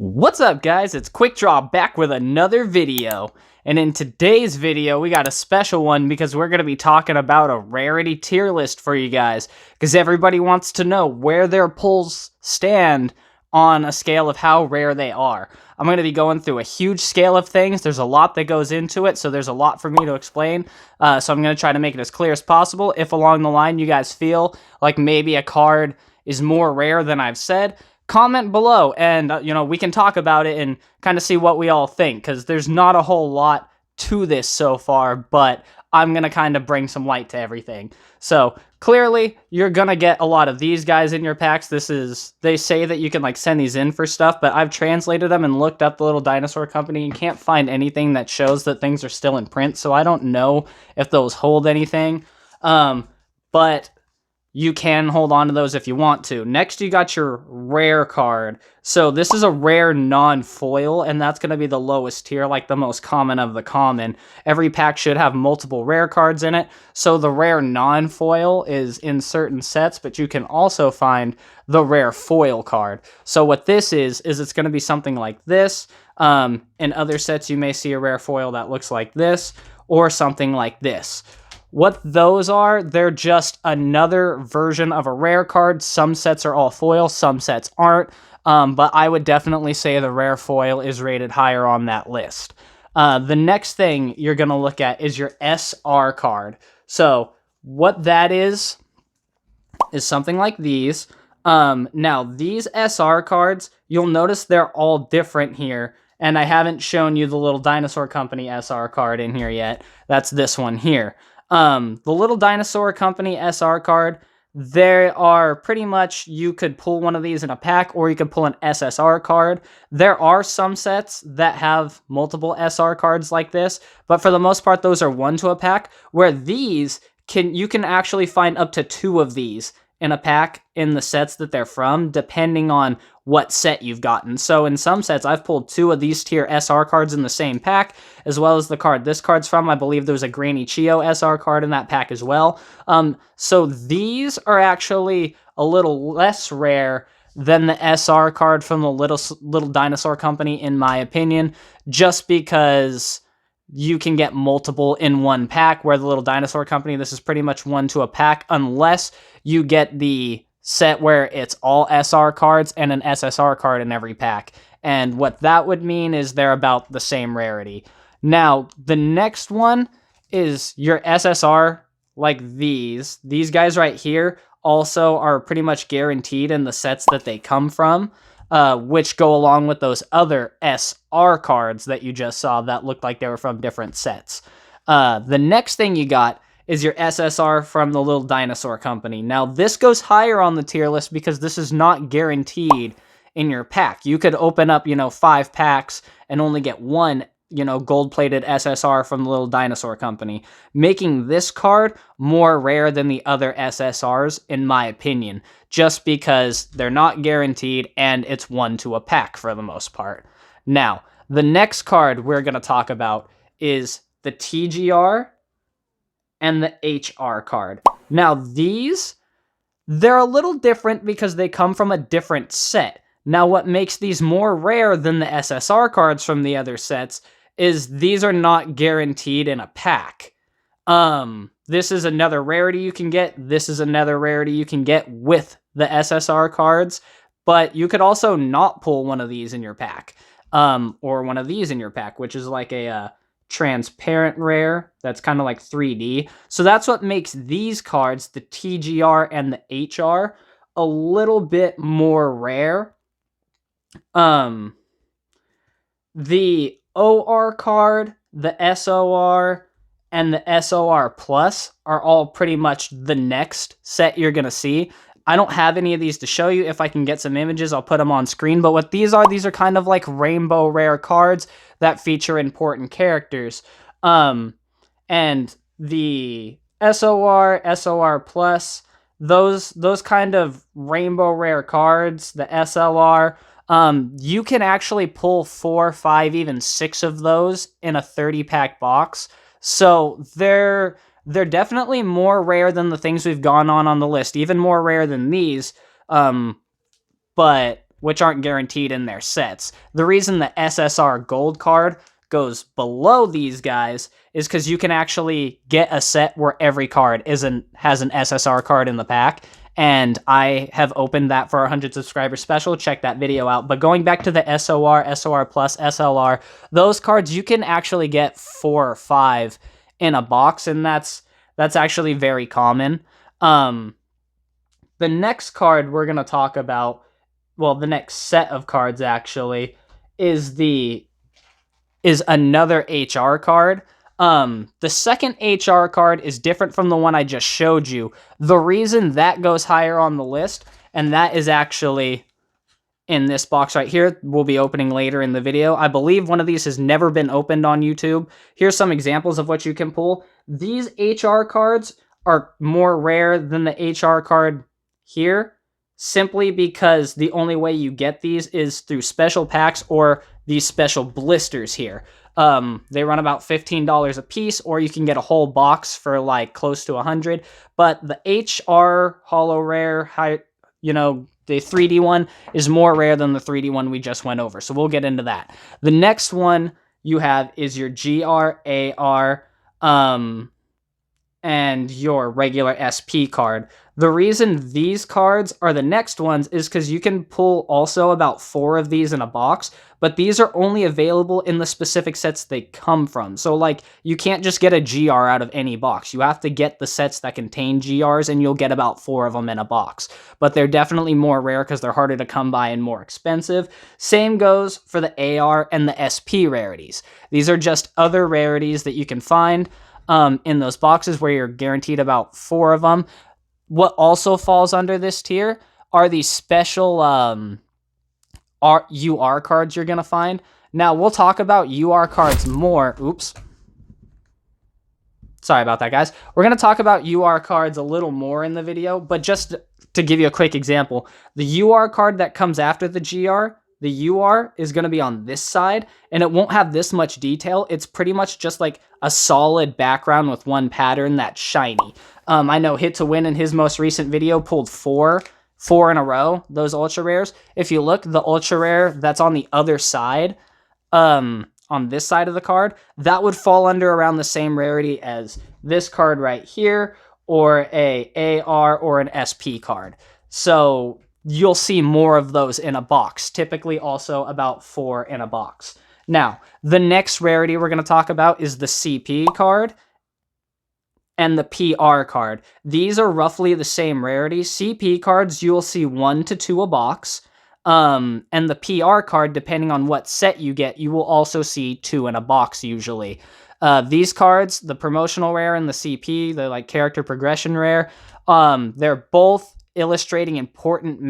What's up, guys? It's Quick Draw back with another video. And in today's video, we got a special one because we're going to be talking about a rarity tier list for you guys. Because everybody wants to know where their pulls stand on a scale of how rare they are. I'm going to be going through a huge scale of things. There's a lot that goes into it, so there's a lot for me to explain. So I'm going to try to make it as clear as possible. If along the line you guys feel like maybe a card is more rare than I've said, comment below and, we can talk about it and kind of see what we all think, because there's not a whole lot to this so far, but I'm going to kind of bring some light to everything. So, clearly, you're going to get a lot of these guys in your packs. They say that you can, send these in for stuff, but I've translated them and looked up the little dinosaur company and can't find anything that shows that things are still in print, so I don't know if those hold anything. But you can hold on to those if you want to. Next, you got your rare card. So this is a rare non-foil, and that's going to be the lowest tier, like the most common of the common. Every pack should have multiple rare cards in it. So the rare non-foil is in certain sets, but you can also find the rare foil card. So what this is it's going to be something like this. In other sets, you may see a rare foil that looks like this, or something like this. What those are, they're just another version of a rare card. Some sets are all foil, some sets aren't, but I would definitely say the rare foil is rated higher on that list. The next thing you're going to look at is your SR card. So what that is something like these. Now, these SR cards, you'll notice they're all different here, and I haven't shown you the little Dinosaur Company SR card in here yet. That's this one here. The little Dinosaur Company SR card, there are pretty much, you could pull one of these in a pack, or you could pull an SSR card. There are some sets that have multiple SR cards like this, but for the most part, those are one to a pack, where these, you can actually find up to 2 of these in a pack in the sets that they're from, depending on what set you've gotten. So in some sets, I've pulled 2 of these tier SR cards in the same pack, as well as the card this card's from. I believe there's a Granny Chio SR card in that pack as well. So these are actually a little less rare than the SR card from the little Dinosaur Company, in my opinion, just because you can get multiple in one pack, where the little Dinosaur Company, this is pretty much one to a pack, unless you get the set where it's all SR cards and an SSR card in every pack. And what that would mean is they're about the same rarity. Now, the next one is your SSR, like these. These guys right here also are pretty much guaranteed in the sets that they come from, which go along with those other SR cards that you just saw that looked like they were from different sets. The next thing you got is your SSR from the little Dinosaur Company. Now, this goes higher on the tier list because this is not guaranteed in your pack. You could open up, 5 packs and only get one, gold-plated SSR from the little Dinosaur Company, making this card more rare than the other SSRs, in my opinion, just because they're not guaranteed and it's one to a pack for the most part. Now, the next card we're going to talk about is the TGR and the HR card. Now, they're a little different because they come from a different set. Now, what makes these more rare than the SSR cards from the other sets is these are not guaranteed in a pack. This is another rarity you can get. This is another rarity you can get with the SSR cards, but you could also not pull one of these in your pack, or one of these in your pack, which is like a transparent rare that's kind of like 3D. So that's what makes these cards, the TGR and the HR, a little bit more rare. The OR card, the SOR, and the SOR Plus are all pretty much the next set you're going to see. I don't have any of these to show you. If I can get some images, I'll put them on screen. But what these are kind of like rainbow rare cards that feature important characters. And the SOR Plus, those kind of rainbow rare cards, the SLR, you can actually pull 4, 5, even 6 of those in a 30-pack box. So they're definitely more rare than the things we've gone on the list, even more rare than these. But which aren't guaranteed in their sets. The reason the SSR Gold card goes below these guys is because you can actually get a set where every card has an SSR card in the pack, and I have opened that for our 100 subscriber special. Check that video out. But going back to the SOR, SOR Plus, SLR, those cards you can actually get 4 or 5 in a box, and that's actually very common. The next card we're going to talk about, well, the next set of cards actually, is another HR card. The second HR card is different from the one I just showed you. The reason that goes higher on the list, and that is actually in this box right here, we'll be opening later in the video. I believe one of these has never been opened on YouTube. Here's some examples of what you can pull. These HR cards are more rare than the HR card here, simply because the only way you get these is through special packs or these special blisters here. They run about $15 a piece, or you can get a whole box for like close to 100. But the HR Holo Rare, the 3D one is more rare than the 3D one we just went over. So we'll get into that. The next one you have is your GR, AR, and your regular SP card. The reason these cards are the next ones is because you can pull also about 4 of these in a box, but these are only available in the specific sets they come from. So, like, you can't just get a GR out of any box. You have to get the sets that contain GRs, and you'll get about 4 of them in a box. But they're definitely more rare because they're harder to come by and more expensive. Same goes for the AR and the SP rarities. These are just other rarities that you can find in those boxes where you're guaranteed about 4 of them. What also falls under this tier are these special UR cards you're going to find. Now, we'll talk about UR cards more. Oops. Sorry about that, guys. We're going to talk about UR cards a little more in the video, but just to give you a quick example, the UR card that comes after the GR, the UR is going to be on this side, and it won't have this much detail. It's pretty much just like a solid background with one pattern that's shiny. I know Hit to Win in his most recent video pulled four in a row, those ultra rares. If you look, the ultra rare that's on the other side, on this side of the card, that would fall under around the same rarity as this card right here, or a AR or an SP card. So you'll see more of those in a box, typically also about 4 in a box. Now, the next rarity we're going to talk about is the CP card and the PR card. These are roughly the same rarity. CP cards, you'll see 1 to 2 a box. And the PR card, depending on what set you get, you will also see 2 in a box usually. These cards, the promotional rare and the CP, the like character progression rare, they're both illustrating important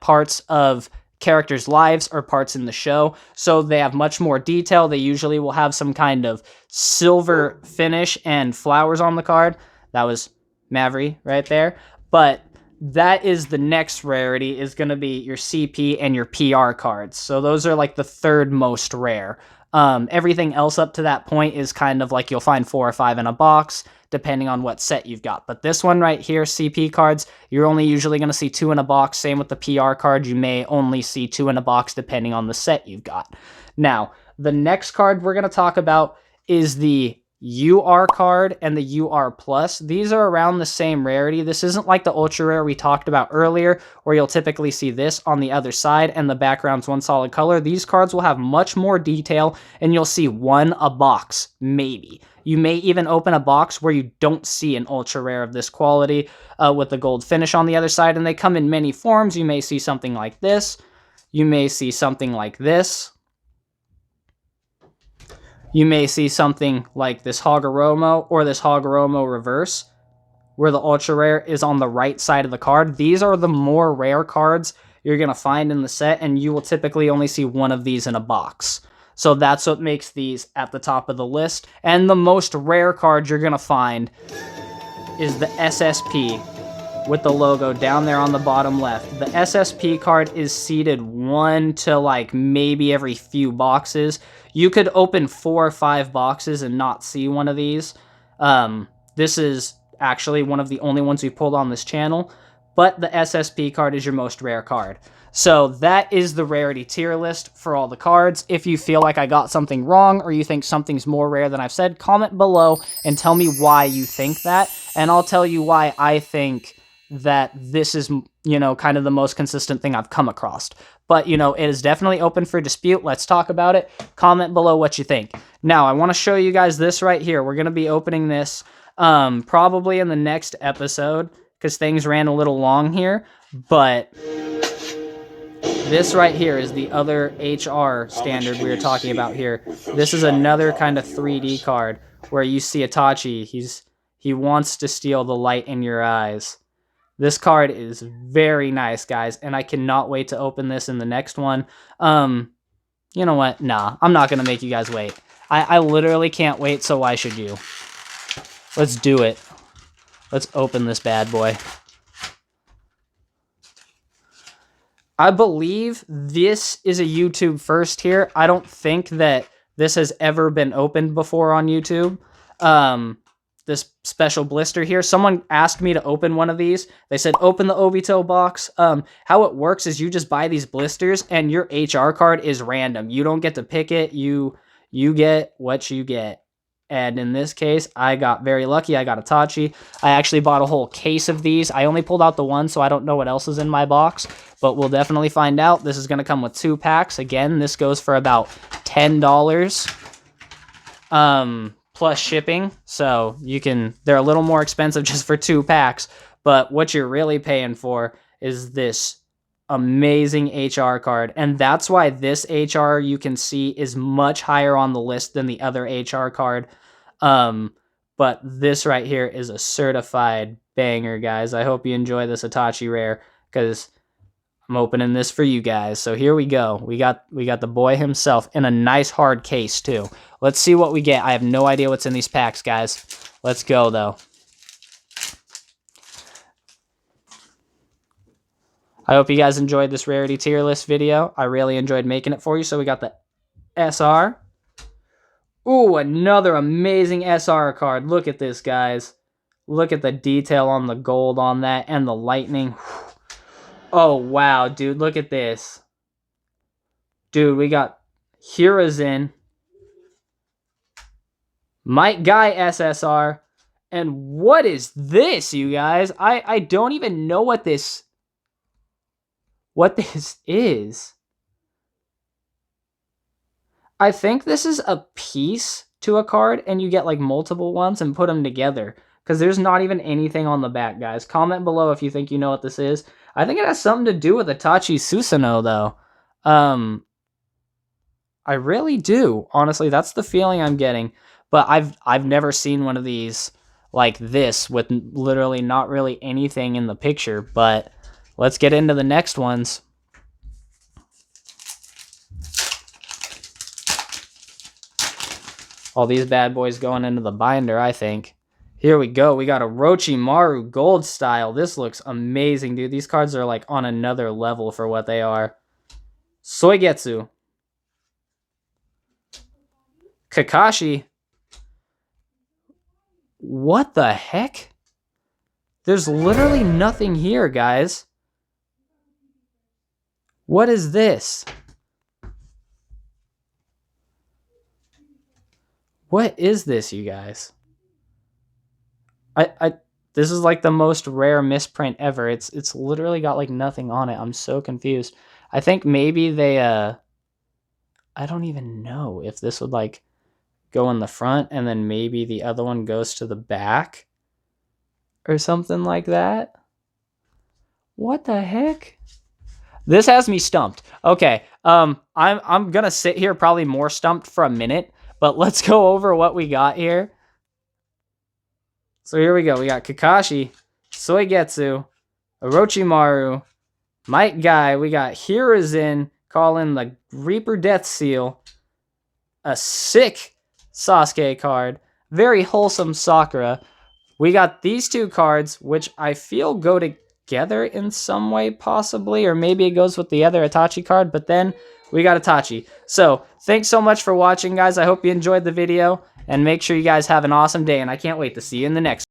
parts of characters' lives or parts in the show, so they have much more detail. They usually will have some kind of silver finish and flowers on the card. That was Maverick right there. But that is the next rarity, is going to be your CP and your PR cards. So those are like the third most rare. Everything else up to that point is kind of like you'll find 4 or 5 in a box, depending on what set you've got. But this one right here, CP cards, you're only usually going to see 2 in a box. Same with the PR card, you may only see 2 in a box depending on the set you've got. Now, the next card we're going to talk about is the UR card and the UR Plus. These are around the same rarity. This isn't like the ultra rare we talked about earlier, where you'll typically see this on the other side and the background's one solid color. These cards will have much more detail, and you'll see 1 a box, maybe. You may even open a box where you don't see an ultra rare of this quality with the gold finish on the other side, and they come in many forms. You may see something like this. You may see something like this. You may see something like this Hagoromo or this Hagoromo reverse, where the ultra rare is on the right side of the card. These are the more rare cards you're going to find in the set, and you will typically only see 1 of these in a box. So that's what makes these at the top of the list. And the most rare card you're going to find is the SSP with the logo down there on the bottom left. The SSP card is seeded 1 to like maybe every few boxes. You could open 4 or 5 boxes and not see one of these. This is actually one of the only ones we pulled on this channel, but the SSP card is your most rare card. So that is the rarity tier list for all the cards. If you feel like I got something wrong or you think something's more rare than I've said, comment below and tell me why you think that. And I'll tell you why I think that this is, you know, kind of the most consistent thing I've come across. But, you know, it is definitely open for dispute. Let's talk about it. Comment below what you think. Now, I want to show you guys this right here. We're going to be opening this probably in the next episode because things ran a little long here. But this right here is the other HR standard we were talking about here. This is another kind of 3D card where you see Itachi. He wants to steal the light in your eyes. This card is very nice, guys, and I cannot wait to open this in the next one. You know what? Nah, I'm not going to make you guys wait. I literally can't wait, so why should you? Let's do it. Let's open this bad boy. I believe this is a YouTube first here. I don't think that this has ever been opened before on YouTube. This special blister here. Someone asked me to open one of these. They said, open the Obito box. How it works is you just buy these blisters and your HR card is random. You don't get to pick it. You get what you get. And in this case, I got very lucky. I got Itachi. I actually bought a whole case of these. I only pulled out the one, so I don't know what else is in my box. But we'll definitely find out. This is going to come with 2 packs. Again, this goes for about $10. Plus shipping, so they're a little more expensive just for 2 packs, but what you're really paying for is this amazing HR card, and that's why this HR you can see is much higher on the list than the other HR card. But this right here is a certified banger, guys. I hope you enjoy this Itachi rare, because I'm opening this for you guys. So here we go. We got the boy himself in a nice hard case too. Let's see what we get. I have no idea what's in these packs, guys. Let's go though. I hope you guys enjoyed this rarity tier list video. I really enjoyed making it for you. So we got the SR. Ooh, another amazing SR card. Look at this, guys. Look at the detail on the gold on that and the lightning. Oh, wow, dude, look at this. Dude, we got Hiruzen, Might Guy SSR, and what is this, you guys? I don't even know what this is. I think this is a piece to a card, and you get like multiple ones and put them together. Because there's not even anything on the back, guys. Comment below if you think you know what this is. I think it has something to do with Itachi Susanoo, though. I really do. Honestly, that's the feeling I'm getting. But I've never seen one of these like this with literally not really anything in the picture. But let's get into the next ones. All these bad boys going into the binder, I think. Here we go. We got a Orochimaru gold style. This looks amazing, dude. These cards are like on another level for what they are. Soigetsu. Kakashi. What the heck? There's literally nothing here, guys. What is this? What is this, you guys? This is like the most rare misprint ever. It's literally got like nothing on it. I'm so confused. I think maybe they I don't even know if this would like go in the front and then maybe the other one goes to the back or something like that. What the heck? This has me stumped. Okay, I'm gonna sit here probably more stumped for a minute, but let's go over what we got here. So here we go. We got Kakashi, Soigetsu, Orochimaru, Might Guy. We got Hiruzen calling the Reaper Death Seal. A sick Sasuke card. Very wholesome Sakura. We got these 2 cards, which I feel go together in some way, possibly. Or maybe it goes with the other Itachi card. But then we got Itachi. So thanks so much for watching, guys. I hope you enjoyed the video. And make sure you guys have an awesome day. And I can't wait to see you in the next one.